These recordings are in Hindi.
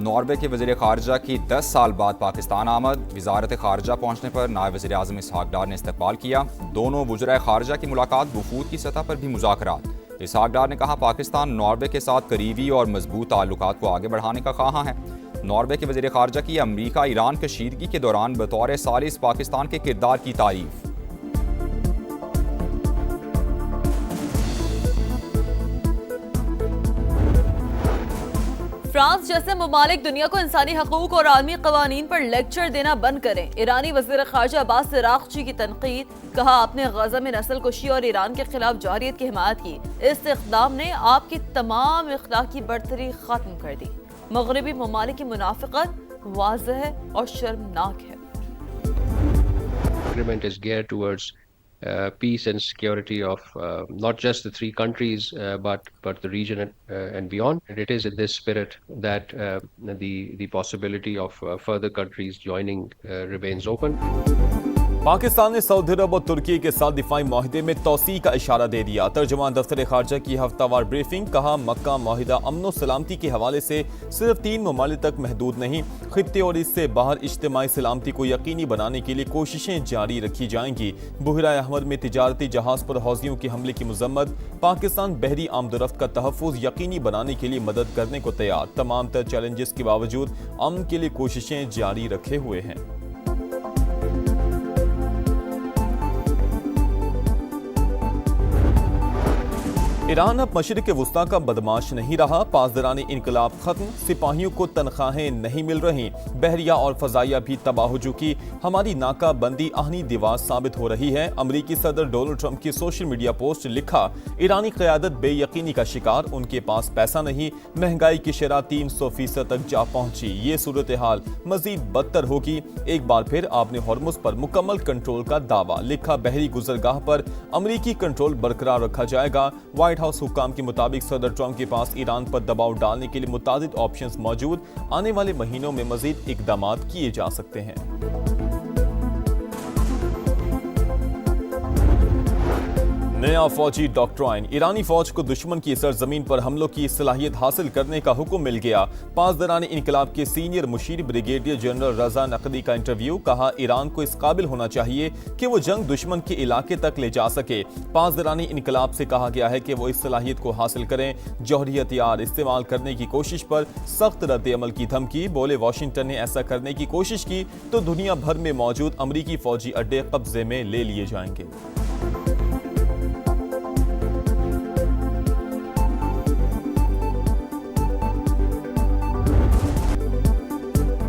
नॉर्वे के वज़ीर ख़ारजा की 10 साल बाद पाकिस्तान आमद। वज़ारत ख़ारजा पहुँचने पर नायब वज़ीर आज़म इसहाक़ डार ने इस्तक़बाल किया। दोनों वज़राए ख़ारजा की मुलाकात वफ़ूद की सतह पर भी मुज़ाकरात। इसहाक़ डार ने कहा, पाकिस्तान नॉर्वे के साथ करीबी और मजबूत ताल्लुकात को आगे बढ़ाने का ख़्वाह है। नॉर्वे के वज़ीर ख़ारजा की अमरीका ईरान कशीदगी के दौरान बतौर सालिस पाकिस्तान के किरदार की तारीफ। फ्रांस जैसे ममालिक दुनिया को इंसानी हकूक और आलमी कवानीन पर लेक्चर देना बंद करें। ईरानी वज़ीर ख़ारजा अब्बास अराग़ची की तनकीद। कहा, आपने गज़ा में नस्ल कुशी और ईरान के खिलाफ जारियत की हिमायत की। इस इक़दाम ने आपकी तमाम इख़लाक़ी बरतरी ख़त्म कर दी। मग़रिबी ममालिक की मुनाफ़िक़त वाज़ेह और शर्मनाक है। Agreement is geared towards peace and security of not just the three countries but the region and beyond. And it is in this spirit that the possibility of further countries joining remains open. Pakistan ने सऊदी अरब और तुर्की के साथ दिफाई माहिदे में तौसी का इशारा दे दिया। तर्जुमान दफ्तर खारजा की हफ्तावार ब्रीफिंग। कहा, मक्का माहिदा अमन और सलामती के हवाले से सिर्फ 3 ममालिक तक महदूद नहीं, खित्ते और इससे बाहर इज्तिमाई सलामती को यकीनी बनाने के लिए कोशिशें जारी रखी जाएंगी। बुहरा अहमद में तिजारती जहाज पर हौजियों के हमले की मजम्मत। पाकिस्तान बहरी आमदोरफ्त का तहफ़्फ़ुज़ यकीनी बनाने के लिए मदद करने को तैयार। तमाम तर चैलेंजेस के बावजूद अमन के लिए कोशिशें जारी रखे हुए हैं। ईरान अब मशरिक़ वुस्ता का बदमाश नहीं रहा। पासदारानी इनकलाब खत्म, सिपाहियों को तनख्वाहें नहीं मिल रही, बहरिया और फजाइया भी तबाह हो चुकी। हमारी नाकाबंदी आहनी दीवार साबित हो रही है। अमरीकी सदर डोनाल्ड ट्रंप की सोशल मीडिया पोस्ट। लिखा, ईरानी क़यादत बेयकीनी का शिकार, उनके पास पैसा नहीं, महंगाई की शरह 300% तक जा पहुंची। ये सूरत हाल मजीद बदतर होगी। एक बार फिर आपने हॉर्मुज़ पर मुकम्मल कंट्रोल का दावा। लिखा, बहरी गुजरगाह पर अमरीकी कंट्रोल बरकरार रखा जाएगा। व्हाइट हाउस हुक्काम के मुताबिक सदर ट्रंप के पास ईरान पर दबाव डालने के लिए मुतादिद ऑप्शंस मौजूद। आने वाले महीनों में मजीद इकदाम किए जा सकते हैं। नया फौजी डॉक्ट्राइन। ईरानी फौज को दुश्मन की सरजमीन पर हमलों की सलाहियत हासिल करने का हुक्म मिल गया। पासदारानी इनकलाब के सीनियर मुशीर ब्रिगेडियर जनरल रजा नकदी का इंटरव्यू। कहा, ईरान को इस काबिल होना चाहिए कि वो जंग दुश्मन के इलाके तक ले जा सके। पासदारानी इनकलाब से कहा गया है कि वो इस सलाहियत को हासिल करें। जौहरी हथियार इस्तेमाल करने की कोशिश पर सख्त रद्द अमल की धमकी। बोले, वाशिंगटन ने ऐसा करने की कोशिश की तो दुनिया भर में मौजूद अमरीकी फौजी अड्डे कब्जे में ले लिए जाएंगे।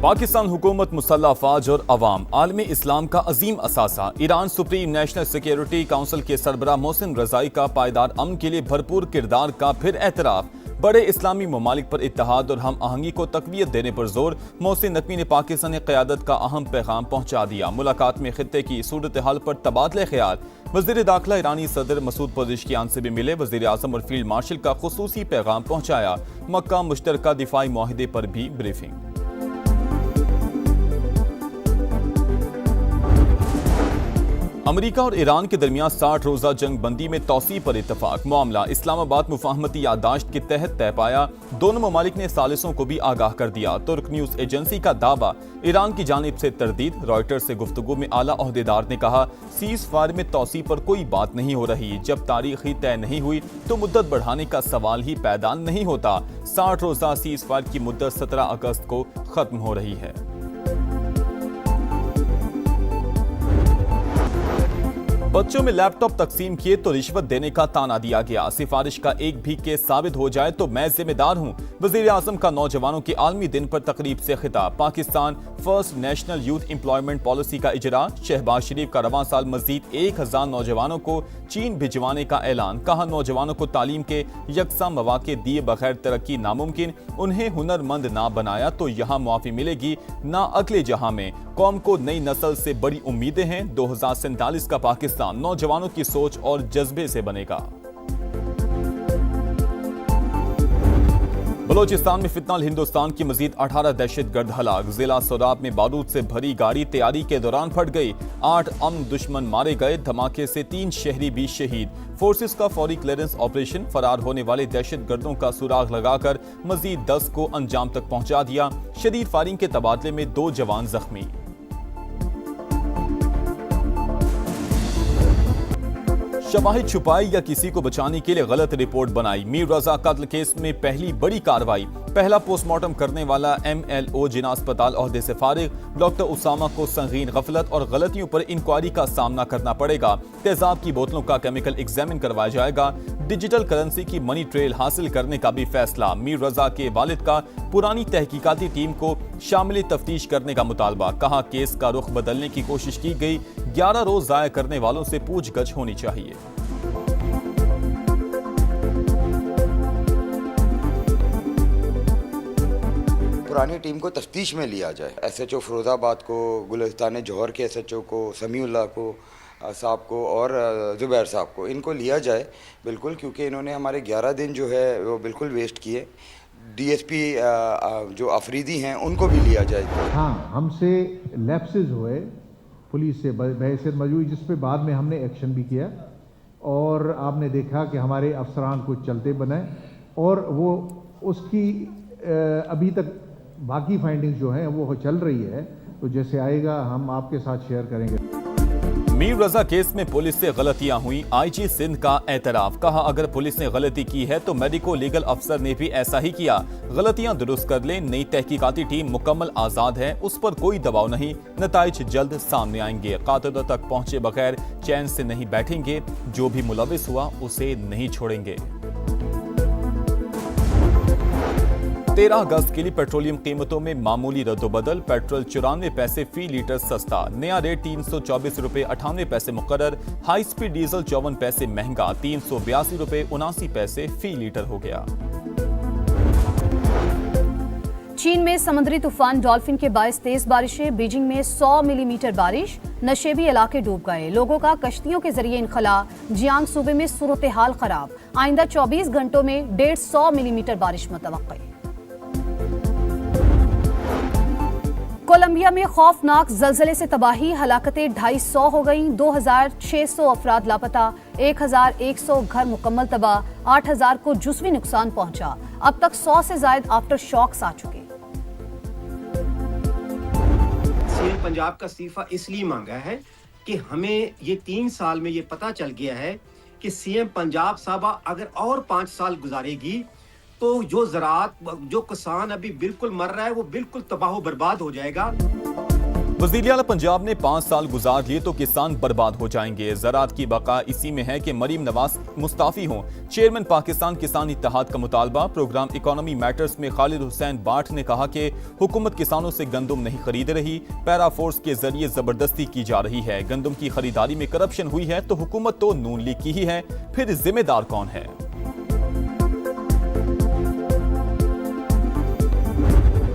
पाकिस्तान हुकूमत, मुसल्लह अफवाज और अवाम आलमी इस्लाम का अजीम असासा। Iran supreme national security council के सरबराह मोहसिन रजाई का पायदार अमन के लिए भरपूर किरदार का फिर एतराफ। बड़े इस्लामी ममालिक पर इत्तेहाद और हम आहंगी को तकवीत देने पर जोर। मोहसिन नकवी ने पाकिस्तानी क़यादत का अहम पैगाम पहुंचा दिया। मुलाकात में खित्ते की सूरत हाल पर तबादले ख्याल। वज़ीर दाखिला ईरानी सदर मसूद पज़ेश्कियान से भी मिले। वज़ीर आज़म और फील्ड मार्शल का खुसूसी पैगाम पहुंचाया। मक्का मुश्तरका दिफाई माहिदे पर भी ब्रीफिंग। अमेरिका और ईरान के दरमियान 60 रोजा जंग बंदी में तौसी पर इत्तफाक। मामला इस्लामाबाद मुफाहमती यादाश्त के तहत तय पाया। दोनों ममालिक ने सालिसों को भी आगाह कर दिया। तुर्क न्यूज एजेंसी का दावा, ईरान की जानिब से तरदीद। रॉयटर्स से गुफ्तगू में आला ओहदेदार ने कहा, सीज फायर में तौसी पर कोई बात नहीं हो रही। जब तारीख ही तय नहीं हुई तो मुद्दत बढ़ाने का सवाल ही पैदा नहीं होता। 60 रोजा सीज फायर की मुद्दत 17 अगस्त को खत्म हो रही है। बच्चों में लैपटॉप तकसीम किए तो रिश्वत देने का ताना दिया गया। सिफारिश का एक भी केस साबित हो जाए तो मैं जिम्मेदार हूं। वज़ीर आज़म का नौजवानों के आलमी दिन पर तकरीब से खिताब। Pakistan first national youth employment policy का इजरा। शहबाज शरीफ का रवां साल मजीद 1000 नौजवानों को चीन भिजवाने का ऐलान। कहा, नौजवानों को तालीम के यकसा मौके दिए बगैर तरक्की नामुमकिन। उन्हें हुनरमंद ना बनाया तो यहाँ मुआफ़ी मिलेगी ना अगले जहां में। कौम को नई नस्ल से बड़ी उम्मीदें हैं। 2047 का पाकिस्तान नौजवानों की सोच और जज्बे से बनेगा। बलोचिस्तान में फितनाल हिंदुस्तान की मजीद 18 दहशतगर्द हलाक। जिला सोराब में बारूद से भरी गाड़ी तैयारी के दौरान फट गई। 8 अमन दुश्मन मारे गए। धमाके से 3 शहरी भी शहीद। फोर्सेस का फौरी क्लियरेंस ऑपरेशन। फरार होने वाले दहशतगर्दों का सुराग लगाकर मजीद 10 को अंजाम तक पहुंचा दिया। शदीद फायरिंग के तबादले में 2 जवान जख्मी। शवाहिद छुपाई या किसी को बचाने के लिए गलत रिपोर्ट बनाई। मीर रजा कत्ल केस में पहली बड़ी कार्रवाई। पहला पोस्टमार्टम करने वाला MLO जिना अस्पताल ओहदे से फारिग। डॉक्टर उसामा को संगीन गफलत और गलतियों पर इंक्वायरी का सामना करना पड़ेगा। तेजाब की बोतलों का केमिकल एग्जामिन करवाया जाएगा। डिजिटल करेंसी की मनी ट्रेल हासिल करने का भी फैसला। मीर रजा के वालिद का पुरानी तहकीकाती टीम को शामिल तफ्तीश करने का मुतालबा। कहा केस का रुख बदलने की कोशिश की गई। 11 रोज जाया करने वालों से पूछगछ होनी चाहिए। पुरानी टीम को तफ्तीश में लिया जाए। SHO फिरोजाबाद को, गुलिस्तान जौहर के SHO को, समीउल्लाह को साहब को और जुबैर साहब को, इनको लिया जाए बिल्कुल, क्योंकि इन्होंने हमारे 11 दिन जो है वो बिल्कुल वेस्ट किए। DSP जो अफरीदी हैं उनको भी लिया जाए। हाँ, हमसे लैप्सेस हुए पुलिस से बहैसियत मौजूद, जिस पे बाद में हमने एक्शन भी किया और आपने देखा कि हमारे अफसरान कुछ चलते बनाए और वो उसकी अभी तक बाकी फाइंडिंग्स जो हैं वो चल रही है, तो जैसे आएगा हम आपके साथ शेयर करेंगे। मीर रजा केस में पुलिस से गलतियां हुई। IG सिंध का एतराफ। कहा अगर पुलिस ने गलती की है तो मेडिको लीगल अफसर ने भी ऐसा ही किया। गलतियां दुरुस्त कर लें। नई तहकीकाती टीम मुकम्मल आजाद है, उस पर कोई दबाव नहीं। नताइज जल्द सामने आएंगे। कातिलों तक पहुंचे बगैर चैन से नहीं बैठेंगे। जो भी मुलविस हुआ उसे नहीं छोड़ेंगे। 13 अगस्त के लिए पेट्रोलियम कीमतों में मामूली रद्दोबदल। पेट्रोल 94 पैसे फी लीटर सस्ता। नया रेट 324 रुपए 98 पैसे मुकर्रर। हाई स्पीड डीजल 54 पैसे महंगा। 382 रुपए 79 पैसे फी लीटर हो गया। चीन में समुद्री तूफान डॉल्फिन के बायस तेज बारिशें। बीजिंग में 100 मिलीमीटर बारिश। नशेबी इलाके डूब गए। लोगों का कश्तियों के जरिए इनखला। जियांग सूबे में सूरत हाल खराब। आइंदा 24 घंटों में 150 मिलीमीटर बारिश मुतवक्के। कोलंबिया में खौफनाक जलजले से तबाही। हलाकतें 250 हो गईं। 2600 अफराद लापता। 1100 घर मुकम्मल तबाह। 8000 को जुज़वी नुकसान पहुंचा। अब तक 100 से ज्यादा आफ्टर शॉक्स आ चुके। CM पंजाब का इस्तीफा इसलिए मांगा है कि हमें ये 3 साल में ये पता चल गया है कि CM पंजाब साहबा अगर और 5 साल गुजारेगी तो जो ज़राअत, जो किसान अभी बिल्कुल मर रहा है वो बिल्कुल तबाह बर्बाद हो जाएगा। वज़ीर आला पंजाब ने 5 साल गुजार लिए तो किसान बर्बाद हो जाएंगे। ज़राअत की बका इसी में है कि मरीम नवाज मुस्ताफी हों। चेयरमैन पाकिस्तान किसान इत्तेहाद का मुतालबा। प्रोग्राम इकोनॉमी मैटर्स में खालिद हुसैन बाट ने कहा कि हुकूमत किसानों से गंदम नहीं खरीद रही, पैरा फोर्स के जरिए जबरदस्ती की जा रही है। गंदम की खरीदारी में करप्शन हुई है तो हुकूमत तो नून लीग की ही है, फिर जिम्मेदार कौन है?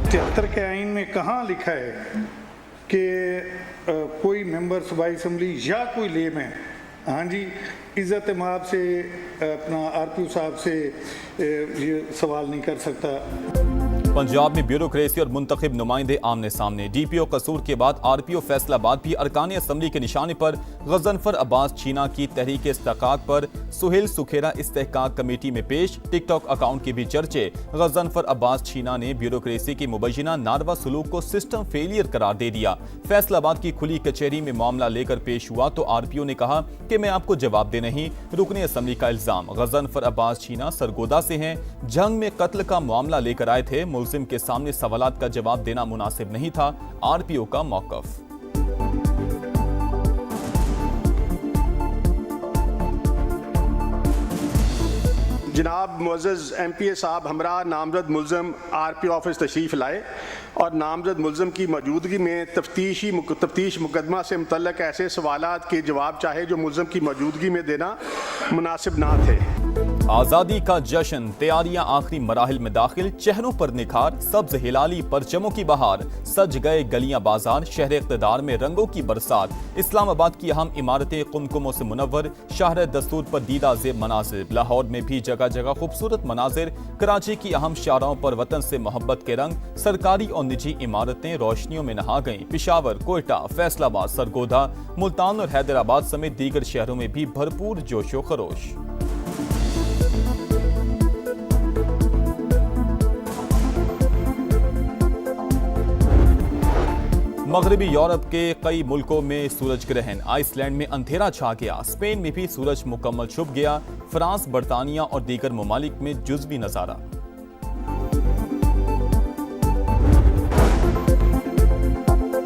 73 के आइन में कहाँ लिखा है कि कोई मेंबर सूबाई असम्बली या कोई लेमैन, हाँ जी, इज़्ज़त माब से अपना RPO साहब से ये सवाल नहीं कर सकता। पंजाब में ब्यूरोक्रेसी और मुंतखब नुमाइंदे आमने सामने। DPO कसूर के बाद RPO फैसलाबाद भी अरकान असम्बली के निशाने पर। गजनफर अब्बास छीना की तहरीक इस्तेहकाक पर सुहेल सुखेरा इस्तेहकाक कमेटी में पेश। टिकटॉक अकाउंट के भी चर्चे। गजनफर अब्बास छीना ने ब्यूरोक्रेसी की मुबैना नारवा सलूक को सिस्टम फेलियर करार दे दिया। फैसलाबाद की खुली कचहरी में मामला लेकर पेश हुआ तो RPO ने कहा कि मैं आपको जवाब दे नहीं। रुकने असम्बली का इल्जाम। गजनफर अब्बास छीना सरगोदा से हैं। जंग में कत्ल का मामला लेकर आए थे। मुल्जिम के सामने सवालात का जवाब देना मुनासिब नहीं था। RPO का मौकफ। जनाब मुअज़्ज़ज़ MPA साहब हमरा नामजद मुल्ज़िम RPO ऑफिस तशरीफ़ लाए और नामजद मुल्ज़िम की मौजूदगी में तफ्तीश मुकदमा से मुतल्लक ऐसे सवालात के जवाब चाहे जो मुल्ज़िम की मौजूदगी में देना मुनासिब ना थे। आजादी का जश्न, तैयारियां आखिरी मराहिल में दाखिल, चेहरों पर निखार, सब्ज हिलाली परचमों की बहार, सज गए गलियां बाजार, शहर इक़्तिदार में रंगों की बरसात। इस्लामाबाद की अहम इमारतें कुमकुमों से मुनव्वर, शहर दस्तूर पर दीदा ज़ेब मनाजिर। लाहौर में भी जगह जगह खूबसूरत मनाजिर। कराची की अहम शाहराहों पर वतन से मोहब्बत के रंग, सरकारी और निजी इमारतें रोशनियों में नहा गईं। पिशावर, कोयटा, फैसलाबाद, सरगोधा, मुल्तान और हैदराबाद समेत दीगर शहरों में भी भरपूर जोशो खरोश। मगरबी यूरोप के कई मुल्कों में सूरज ग्रहण, आइसलैंड में अंधेरा छा गया, स्पेन में भी सूरज मुकम्मल छुप गया, फ्रांस, बरतानिया और दीगर ममालिक में जुज़वी नज़ारा।